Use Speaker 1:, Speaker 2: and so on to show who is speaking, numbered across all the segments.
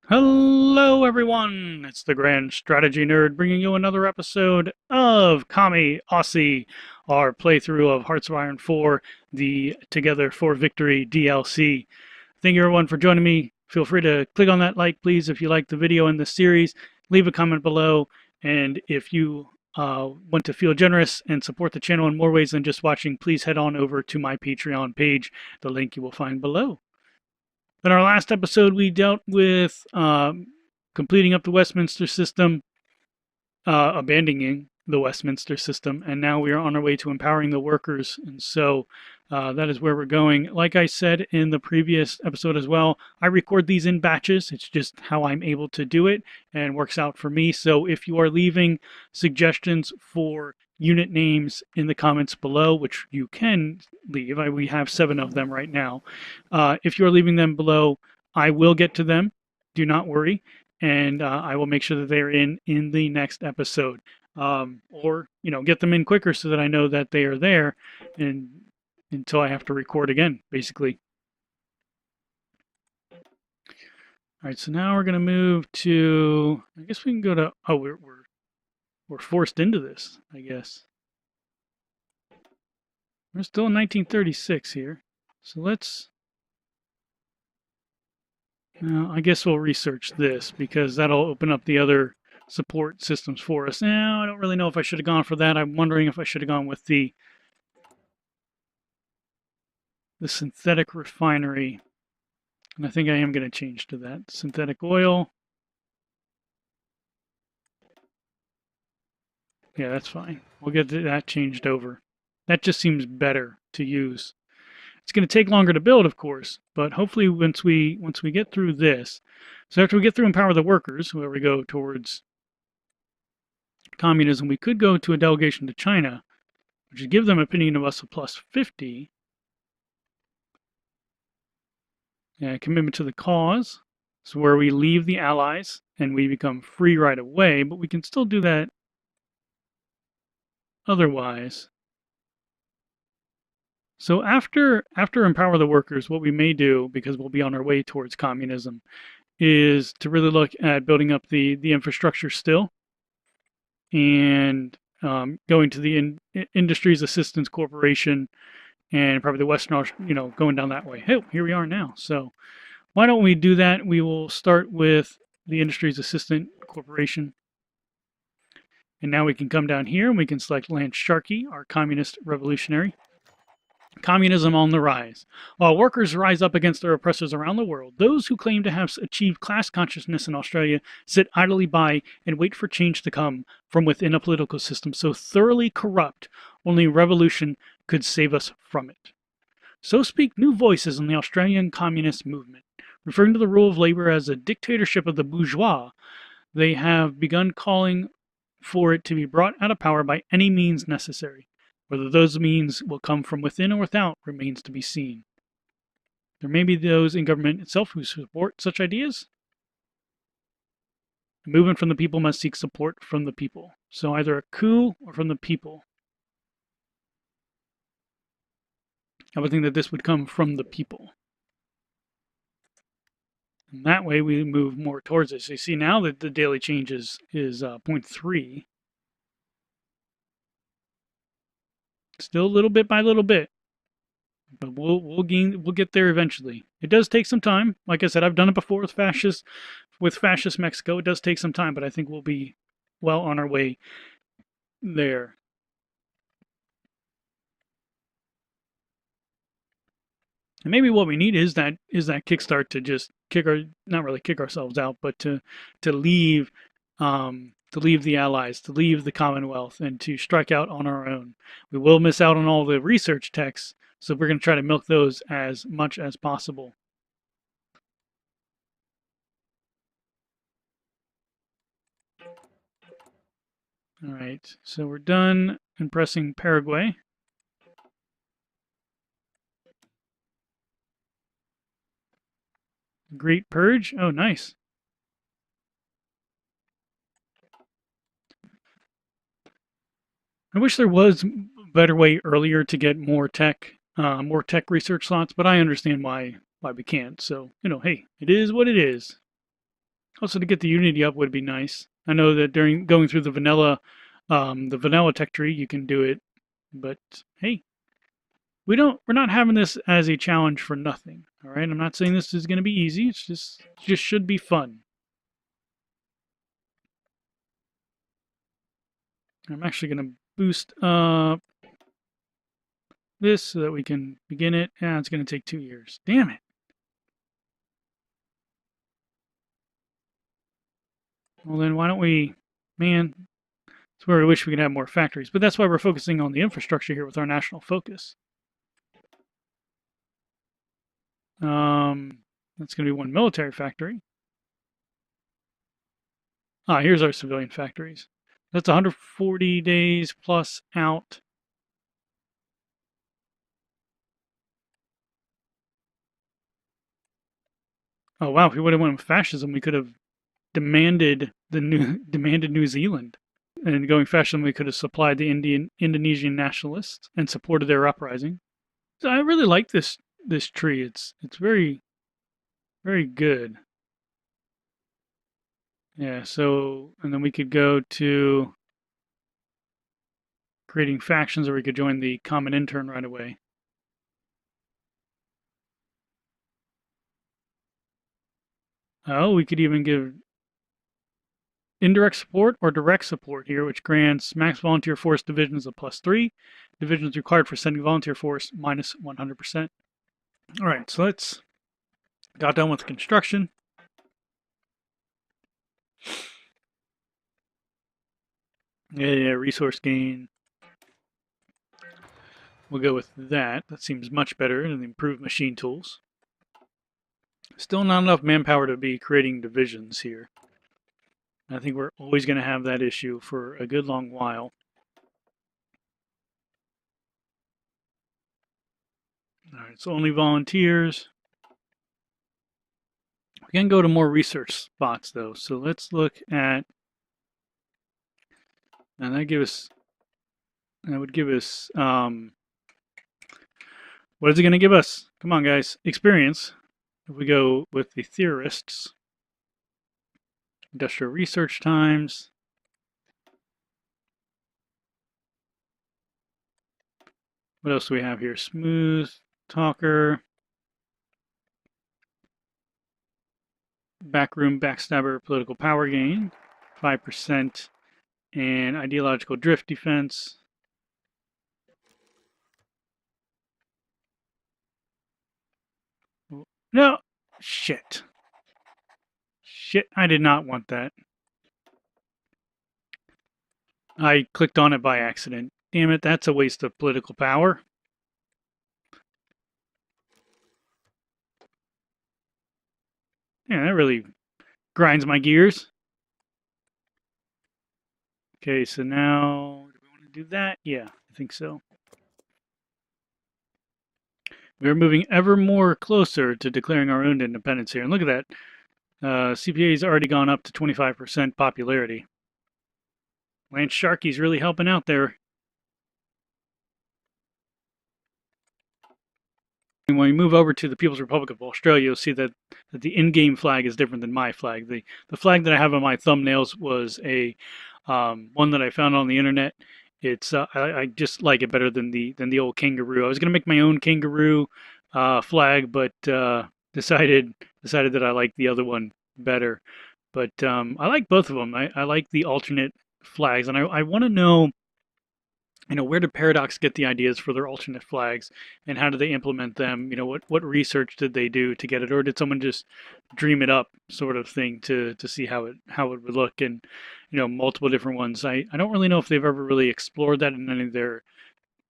Speaker 1: Hello, everyone! It's the Grand Strategy Nerd bringing you another episode of Commie Aussie, our playthrough of Hearts of Iron 4, the Together for Victory DLC. Thank you, everyone, for joining me. Feel free to click on that like, please, if you like the video in this series. Leave a comment below, and if you want to feel generous and support the channel in more ways than just watching, please head on over to my Patreon page, the link you will find below. In our last episode, we dealt with completing up the Westminster system, abandoning the Westminster system, and now we are on our way to empowering the workers. And so that is where we're going. Like I said in the previous episode as well, I record these in batches. It's just how I'm able to do it and works out for me. So if you are leaving suggestions for unit names in the comments below, which you can leave, we have 7 of them right now. If you're leaving them below, I will get to them. Do not worry. And I will make sure that they're in the next episode. Or, get them in quicker so that I know that they are there and until I have to record again, basically. All right, so now we're going to move to, I guess we can go to, oh, we're forced into this, I guess. We're still in 1936 here. So let's, I guess we'll research this because that'll open up the other support systems for us. Now, I don't really know if I should have gone for that. I'm wondering if I should have gone with the synthetic refinery. And I think I am going to change to that. Synthetic oil. Yeah, that's fine. We'll get that changed over. That just seems better to use. It's going to take longer to build, of course, but hopefully once we get through this, so after we get through Empower the Workers, where we go towards communism, we could go to a delegation to China, which would give them opinion of us a plus 50. Commitment to the cause, so where we leave the Allies and we become free right away, but we can still do that otherwise. So after Empower the Workers, what we may do, because we'll be on our way towards communism, is to really look at building up the infrastructure still, and going to the Industries Assistance Corporation, and probably the Western, going down that way. Hey, here we are now. So why don't we do that? We will start with the Industries Assistant Corporation. And now we can come down here and we can select Lance Sharkey, our communist revolutionary. Communism on the rise. While workers rise up against their oppressors around the world, those who claim to have achieved class consciousness in Australia sit idly by and wait for change to come from within a political system so thoroughly corrupt, only revolution could save us from it. So speak new voices in the Australian communist movement. Referring to the rule of labor as a dictatorship of the bourgeois, they have begun calling for it to be brought out of power by any means necessary. Whether those means will come from within or without remains to be seen. There may be those in government itself who support such ideas. The movement from the people must seek support from the people. So either a coup or from the people. I would think that this would come from the people. And that way we move more towards it. So you see now that the daily change is 0.3. Still little bit by little bit, but we'll get there eventually. It does take some time. Like I said, I've done it before with fascist Mexico. It does take some time, but I think we'll be well on our way there. And maybe what we need is that kickstart to just not really kick ourselves out, but to leave the Allies, to leave the Commonwealth, and to strike out on our own. We will miss out on all the research texts, so we're going to try to milk those as much as possible. All right, so we're done impressing Paraguay. Great Purge. Oh, nice. I wish there was a better way earlier to get more tech research slots, but I understand why we can't. So, hey, it is what it is. Also, to get the Unity up would be nice. I know that during going through the vanilla tech tree, you can do it. But hey, we're not having this as a challenge for nothing. All right, I'm not saying this is going to be easy. It's just should be fun. I'm actually going to boost up this so that we can begin it. Yeah, it's going to take 2 years. Damn it. Well, then why don't we, man, it's where I wish we could have more factories. But that's why we're focusing on the infrastructure here with our national focus. That's going to be one military factory. Ah, here's our civilian factories. That's 140 days plus out. Oh wow, if we would have went with fascism, we could have demanded New Zealand. And going fascism, we could have supplied the Indonesian nationalists and supported their uprising. So I really like this tree. It's very good. Yeah. So and then we could go to creating factions, or we could join the common intern right away. Oh, we could even give indirect support or direct support here, which grants max volunteer force divisions of +3, divisions required for sending volunteer force minus 100%. All right, so let's got done with construction. Yeah, resource gain. We'll go with that. That seems much better than the improved machine tools. Still not enough manpower to be creating divisions here. I think we're always going to have that issue for a good long while. All right, so only volunteers. We can go to more research spots though. So let's look at, and that would give us, what is it going to give us? Come on, guys, experience. If we go with the theorists, industrial research times. What else do we have here? Smooth talker, backroom backstabber, political power gain, 5%, and ideological drift defense. No, shit. Shit, I did not want that. I clicked on it by accident. Damn it, that's a waste of political power. Yeah, that really grinds my gears. Okay, so now, do we want to do that? Yeah, I think so. We're moving ever more closer to declaring our own independence here. And look at that. CPA's already gone up to 25% popularity. Lance Sharkey's really helping out there. When we move over to the People's Republic of Australia, you'll see that the in-game flag is different than my flag. The flag that I have on my thumbnails was a one that I found on the internet. It's I just like it better than the old kangaroo. I was gonna make my own kangaroo flag, but decided that I like the other one better. But I like both of them. I like the alternate flags, and I want to know, where did Paradox get the ideas for their alternate flags, and how do they implement them? What research did they do to get it, or did someone just dream it up, sort of thing, to see how it would look? And multiple different ones. I don't really know if they've ever really explored that in any of their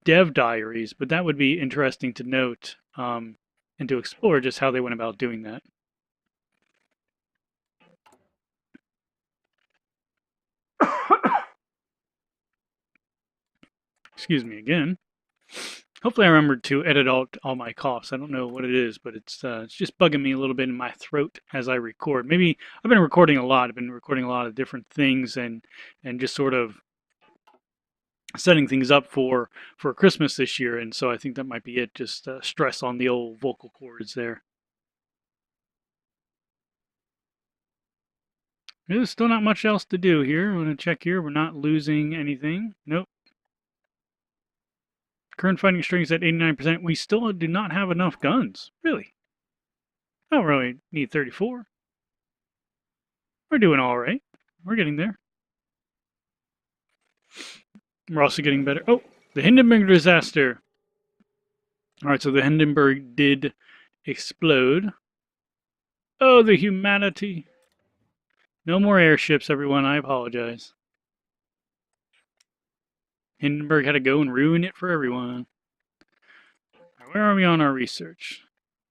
Speaker 1: dev diaries, but that would be interesting to note, and to explore just how they went about doing that. Excuse me again. Hopefully I remembered to edit out all my coughs. I don't know what it is, but it's just bugging me a little bit in my throat as I record. Maybe I've been recording a lot. I've been recording a lot of different things, and just sort of setting things up for Christmas this year. And so I think that might be it. Just stress on the old vocal cords there. There's still not much else to do here. I'm going to check here. We're not losing anything. Nope. Current fighting strength at 89%. We still do not have enough guns. Really? I don't really need 34. We're doing all right. We're getting there. We're also getting better. Oh, the Hindenburg disaster. All right, so the Hindenburg did explode. Oh, the humanity. No more airships, everyone. I apologize. Hindenburg had to go and ruin it for everyone. Where are we on our research?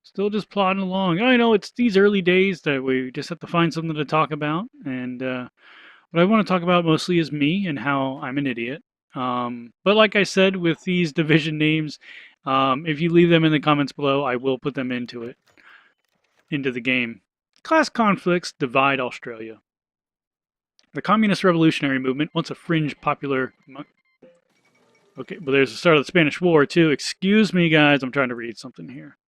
Speaker 1: Still just plodding along. I know it's these early days that we just have to find something to talk about. And what I want to talk about mostly is me and how I'm an idiot. But like I said, with these division names, if you leave them in the comments below, I will put them into the game. Class conflicts divide Australia. The Communist Revolutionary Movement, once a fringe popular... Okay, but there's the start of the Spanish War, too. Excuse me, guys. I'm trying to read something here.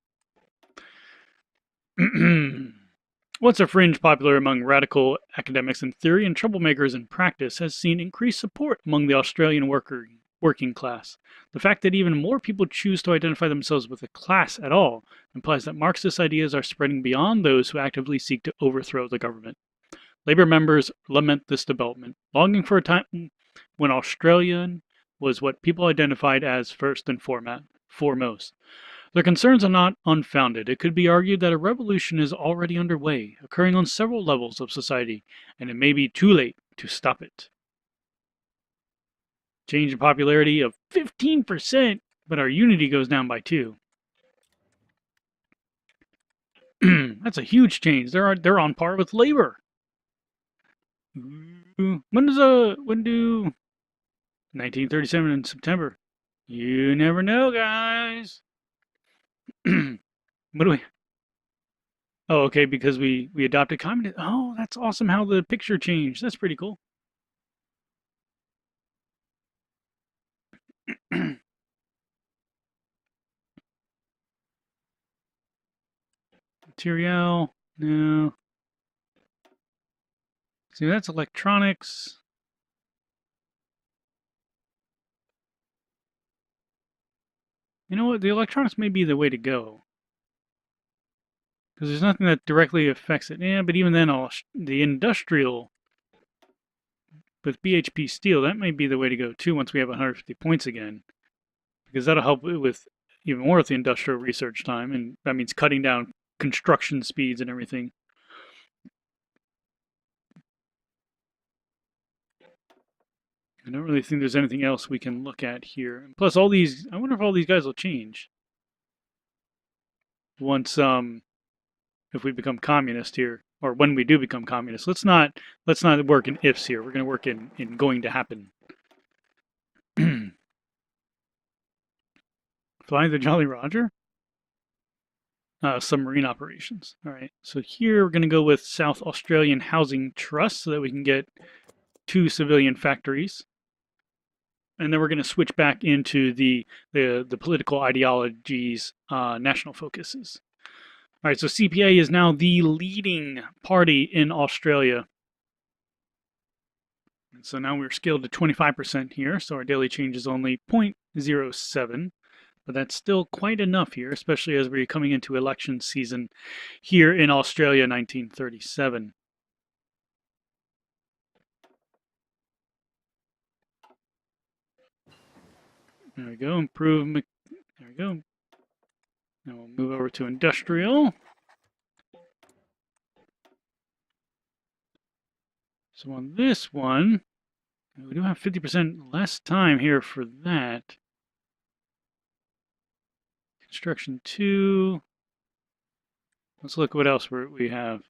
Speaker 1: Once a fringe popular among radical academics in theory and troublemakers in practice, has seen increased support among the Australian working class. The fact that even more people choose to identify themselves with a class at all implies that Marxist ideas are spreading beyond those who actively seek to overthrow the government. Labour members lament this development, longing for a time when Australian was what people identified as first and foremost. Their concerns are not unfounded. It could be argued that a revolution is already underway, occurring on several levels of society, and it may be too late to stop it. Change in popularity of 15%, but our unity goes down by 2. That's a huge change. They're on par with Labour. When do 1937 in September? You never know, guys. What do we? Oh, okay, because we adopted communism. Oh, that's awesome how the picture changed. That's pretty cool. Material, no. See, that's electronics. You know what? The electronics may be the way to go. Because there's nothing that directly affects it. Yeah, but even then, the industrial with BHP steel, that may be the way to go too once we have 150 points again. Because that'll help with even more with the industrial research time. And that means cutting down construction speeds and everything. I don't really think there's anything else we can look at here. And plus, all these, I wonder if all these guys will change once, if we become communist here, or when we do become communist. Let's not work in ifs here. We're going to work in going to happen. Flying the Jolly Roger? Submarine operations. All right. So here we're going to go with South Australian Housing Trust so that we can get 2 civilian factories. And then we're going to switch back into the political ideologies, national focuses. All right, so CPA is now the leading party in Australia. And so now we're scaled to 25% here, so our daily change is only 0.07, but that's still quite enough here, especially as we're coming into election season here in Australia 1937. There we go, improve, there we go. Now we'll move over to industrial. So on this one, we do have 50% less time here for that. Construction 2. Let's look what else we have.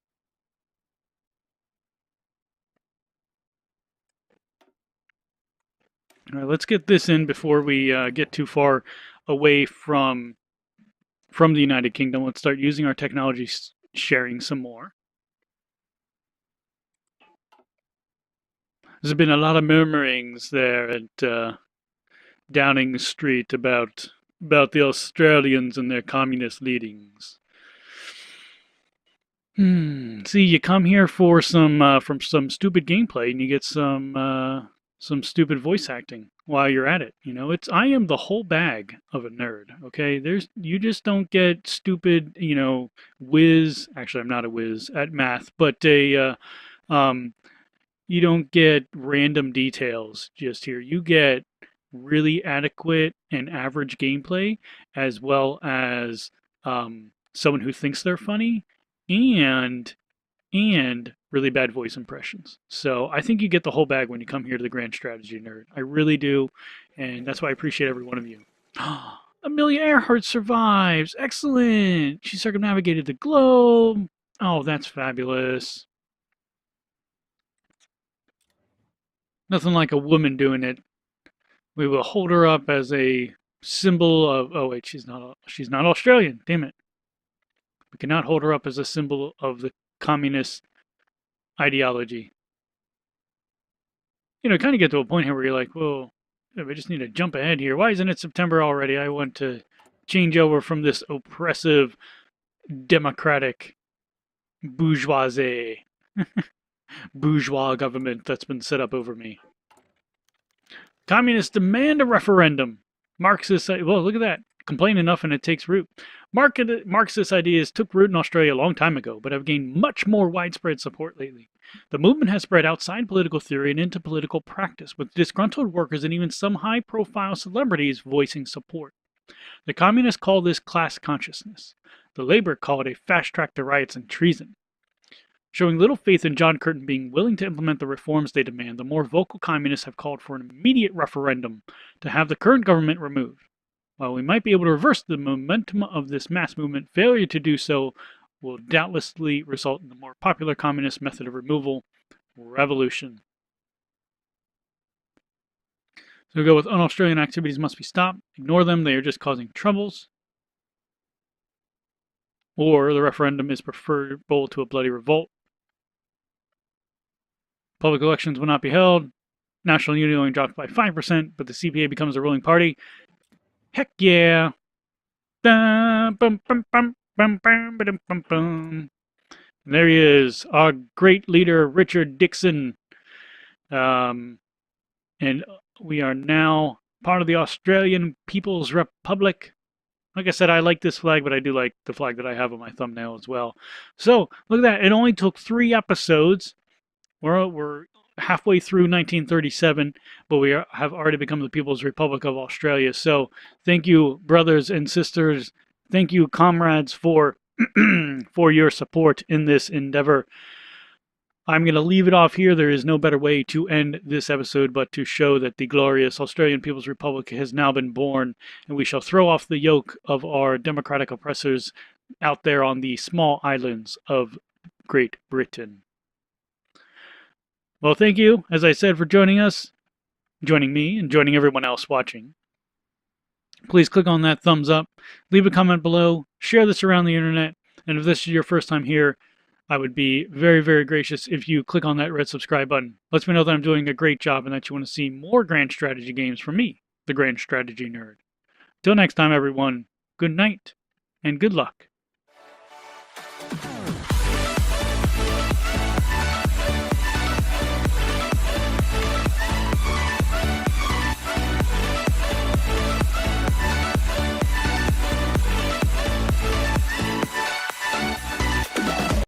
Speaker 1: All right, let's get this in before we get too far away from the United Kingdom. Let's start using our technology sharing some more. There's been a lot of murmurings there at Downing Street about the Australians and their communist leadings. See, you come here for some from some stupid gameplay, and you get some stupid voice acting while you're at it. You know, it's I am the whole bag of a nerd. Okay, there's you just don't get stupid. You know, whiz. Actually, I'm not a whiz at math, but um, you don't get random details just here. You get really adequate and average gameplay, as well as someone who thinks they're funny, and really bad voice impressions. So I think you get the whole bag when you come here to the Grand Strategy Nerd. I really do, and that's why I appreciate every one of you. Amelia Earhart survives. Excellent. She circumnavigated the globe. Oh, that's fabulous. Nothing like a woman doing it. We will hold her up as a symbol of. Oh wait, she's not Australian. Damn it. We cannot hold her up as a symbol of the communist ideology. You know, kind of get to a point here where you're like, well, we just need to jump ahead here. Why isn't it September already? I want to change over from this oppressive, democratic, bourgeoisie, bourgeois government that's been set up over me. Communists demand a referendum. Marxists, well, look at that. Complain enough and it takes root. Marxist ideas took root in Australia a long time ago, but have gained much more widespread support lately. The movement has spread outside political theory and into political practice, with disgruntled workers and even some high-profile celebrities voicing support. The communists call this class consciousness. The Labour call it a fast track to riots and treason. Showing little faith in John Curtin being willing to implement the reforms they demand, the more vocal communists have called for an immediate referendum to have the current government removed. While we might be able to reverse the momentum of this mass movement, failure to do so will doubtlessly result in the more popular communist method of removal, revolution. So we go with un-Australian activities must be stopped. Ignore them, they are just causing troubles. Or the referendum is preferable to a bloody revolt. Public elections will not be held. National unity only dropped by 5%, but the CPA becomes the ruling party. Heck yeah! There he is, our great leader, Richard Dixon. And we are now part of the Australian People's Republic. Like I said, I like this flag, but I do like the flag that I have on my thumbnail as well. So, look at that. It only took 3 episodes. We're halfway through 1937, but we have already become the People's Republic of Australia. So, thank you, brothers and sisters. Thank you, comrades, for for your support in this endeavor. I'm going to leave it off here. There is no better way to end this episode but to show that the glorious Australian People's Republic has now been born, and we shall throw off the yoke of our democratic oppressors out there on the small islands of Great Britain. Well, thank you, as I said, for joining us, joining me, and joining everyone else watching. Please click on that thumbs up, leave a comment below, share this around the internet, and if this is your first time here, I would be very, very gracious if you click on that red subscribe button. Lets me know that I'm doing a great job and that you want to see more grand strategy games from me, the Grand Strategy Nerd. Till next time, everyone, good night and good luck.